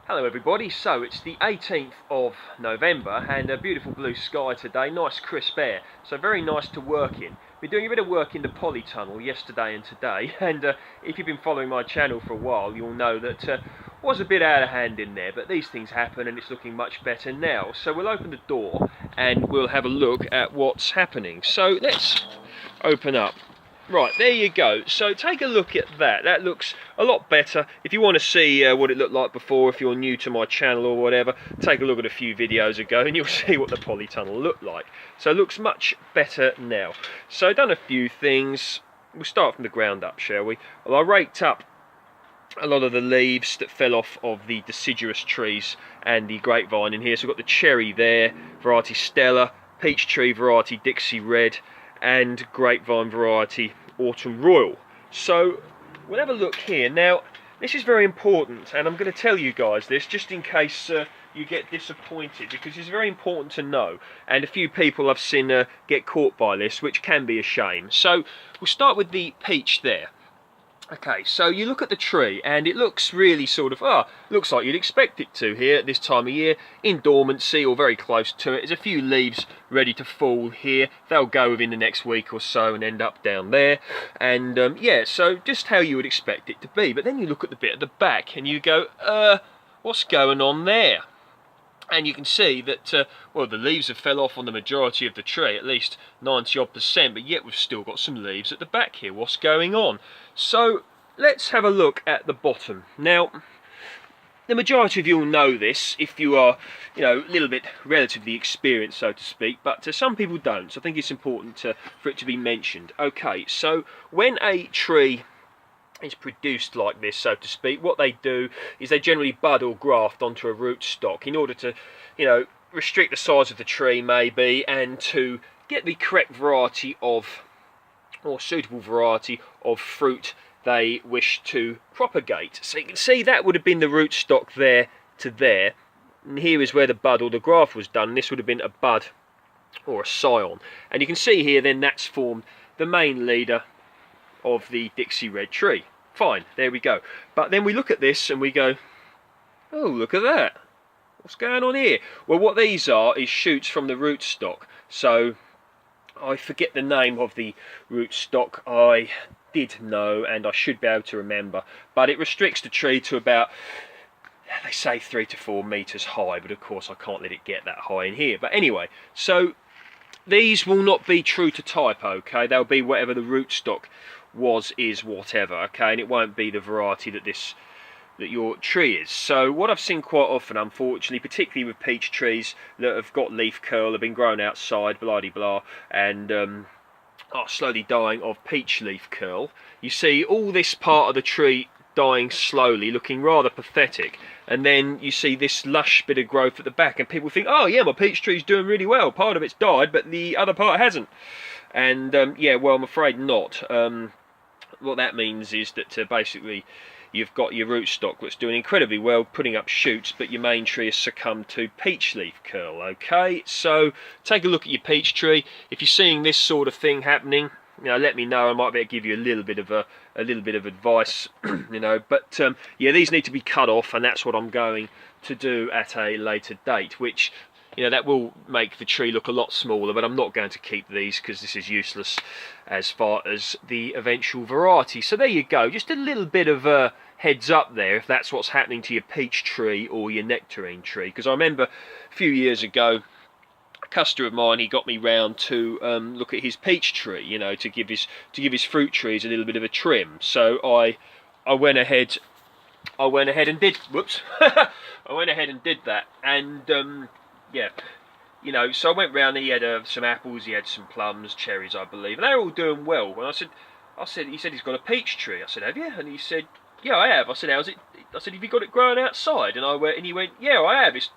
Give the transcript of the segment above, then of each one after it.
Hello everybody, so it's the 18th of November and a beautiful blue sky today, nice crisp air, so very nice to work in. Been doing a bit of work in the polytunnel yesterday and today, and if you've been following my channel for a while you'll know that was a bit out of hand in there, but these things happen and it's looking much better now. So we'll open the door and we'll have a look at what's happening. So let's open up. Right, there you go. So take a look at that. That looks a lot better. If you want to see what it looked like before, if you're new to my channel or whatever, take a look at a few videos ago and you'll see what the polytunnel looked like. So it looks much better now. So I've done a few things. We'll start from the ground up, shall we? Well, I raked up a lot of the leaves that fell off of the deciduous trees and the grapevine in here. So we've got the cherry there, variety Stella, peach tree variety Dixie Red, and grapevine variety Autumn Royal. So we'll have a look here. Now this is very important and I'm going to tell you guys this just in case you get disappointed, because it's very important to know, and a few people I've seen get caught by this, which can be a shame. So we'll start with the peach there. Okay, so you look at the tree and it looks really sort of, looks like you'd expect it to here at this time of year, in dormancy or very close to it. There's a few leaves ready to fall here. They'll go within the next week or so and end up down there. And yeah, so just how you would expect it to be. But then you look at the bit at the back and you go, what's going on there? And you can see that, well, the leaves have fell off on the majority of the tree, at least 90-odd%, but yet we've still got some leaves at the back here. What's going on? So let's have a look at the bottom. Now, the majority of you will know this if you are, you know, a little bit relatively experienced, so to speak, but some people don't. So I think it's important for it to be mentioned. Okay, so when a tree is produced like this, so to speak, what they do is they generally bud or graft onto a rootstock in order to, you know, restrict the size of the tree maybe, and to get the correct variety of, or suitable variety of fruit they wish to propagate. So you can see that would have been the rootstock there to there, and here is where the bud or the graft was done. This would have been a bud or a scion, and you can see here then that's formed the main leader of the Dixie Red tree. Fine, there we go. But then we look at this and we go, oh, look at that. What's going on here? Well, what these are is shoots from the rootstock. So I forget the name of the rootstock. I did know and I should be able to remember, but it restricts the tree to about, they say 3 to 4 meters high, but of course I can't let it get that high in here. But anyway, so these will not be true to type, okay? They'll be whatever the rootstock was, is, whatever, okay? And it won't be the variety that your tree is. So what I've seen quite often, unfortunately, particularly with peach trees that have got leaf curl, have been grown outside, blah-de-blah, and are slowly dying of peach leaf curl, you see all this part of the tree dying slowly, looking rather pathetic, and then you see this lush bit of growth at the back and people think, oh yeah, my peach tree's doing really well, part of it's died but the other part hasn't. And yeah, well, I'm afraid not. What that means is that basically you've got your rootstock that's doing incredibly well, putting up shoots, but your main tree has succumbed to peach leaf curl. Okay, so take a look at your peach tree. If you're seeing this sort of thing happening, you know, let me know. I might be able to give you a little bit of advice, you know. But yeah, these need to be cut off, and that's what I'm going to do at a later date. Which, you know, that will make the tree look a lot smaller. But I'm not going to keep these because this is useless as far as the eventual variety. So there you go. Just a little bit of a heads up there if that's what's happening to your peach tree or your nectarine tree. Because I remember a few years ago, a customer of mine, he got me round to look at his peach tree, you know, to give his fruit trees a little bit of a trim. So I went ahead and did, whoops, I went ahead and did that, and yeah, you know, so I went round and he had some apples, he had some plums, cherries, I believe, and they were all doing well. And he said he's got a peach tree. I said, have you? And he said, yeah, I have. I said, how's it? I said, have you got it growing outside? And he went, yeah, I have. It's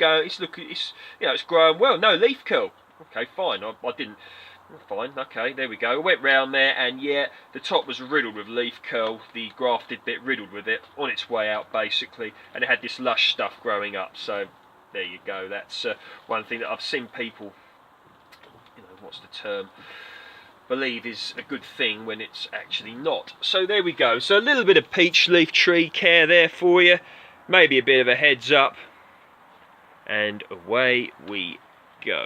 growing well. No leaf curl. Okay, fine. I didn't. Fine. Okay, there we go. I went round there, and yeah, the top was riddled with leaf curl. The grafted bit riddled with it, on its way out basically, and it had this lush stuff growing up. So there you go. That's one thing that I've seen people, you know, what's the term, believe is a good thing when it's actually not. So there we go. So a little bit of peach leaf tree care there for you. maybe a bit of a heads up, and away we go.